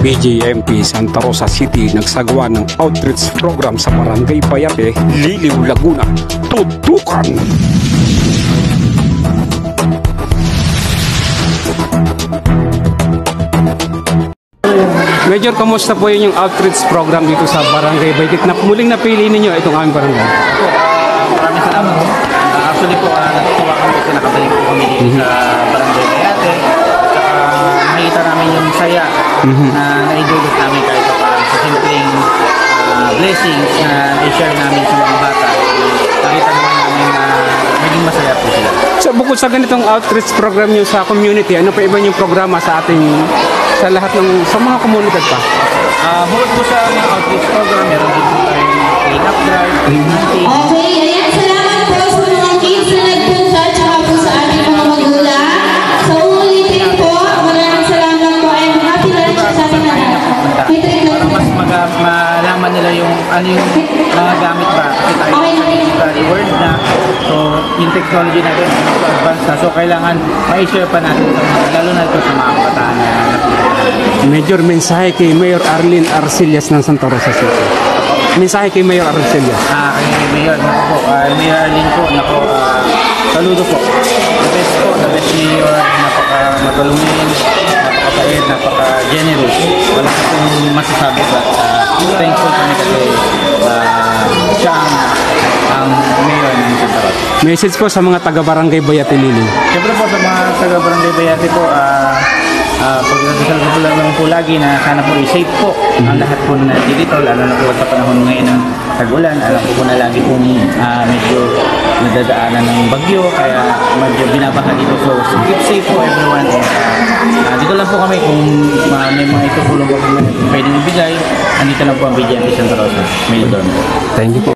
BJMP Santa Rosa City nagsagawa ng outreach program sa Barangay Bayate, Liliw, Laguna. Tutukan! Major, kamusta po yun yung outreach program dito sa Barangay Bayate na muling napili ninyo itong aming barangay? Maraming salamat po. Actually po, natutuwa kami kasi nakabalik po kami dito sa Barangay Bayate. Nakita namin yung saya na na-enjoy namin kahit pa parang sa simpleng blessings na i-share namin sa mga bata. Nakita naman namin na naging masaya po sila. So bukod sa ganitong outreach program nyo sa community, ano pa iba yung programa sa ating sa lahat ng sa mga komunidad pa? Bukod po sa mga outreach program, meron din po tayong clean-up drive, hunting. Okay, ayan, salamat po sa mga kids na nagpunta tsaka po sa ating mga magulang. Sa ulitin po, maraming salamat po and happy lunch sa ating lahat. Para mas malaman nila yung ano yung mga gamit ba. Kasi tayo word na. So, yung technology natin advance na. So, kailangan ma-share pa natin sa mga, lalo na ito sa mga kabataan na Major, mensahe kay Mayor Arlene Arcillas ng Santa Rosa City. Mensahe kay Mayor Arcillas. kay Mayor, nako po. Mayor Arlene po, nako, saludo po. The best mayor, napaka-magalumin, napaka-pait, napaka-generous. Wala ko pong masasabi ba. Thankful kami kasi siya ang mayor ng Santa Rosa. Message po sa mga taga-Barangay Bayate, Liliw. Siyempre po sa mga taga-Barangay Bayate po, pagdadasal ko lang naman po lagi na sana po i-safe po ang lahat po na dito, lalo na po sa panahon ngayon ng tag-ulan. Alam ko po na lagi pong medyo nadadaanan ng bagyo, kaya medyo binabaha dito. So, keep safe po everyone. Dito lang po kami kung may mga itutulong po kami pwedeng ibigay. Andito lang po ang BJMP Santa Rosa. May doon. Thank you po.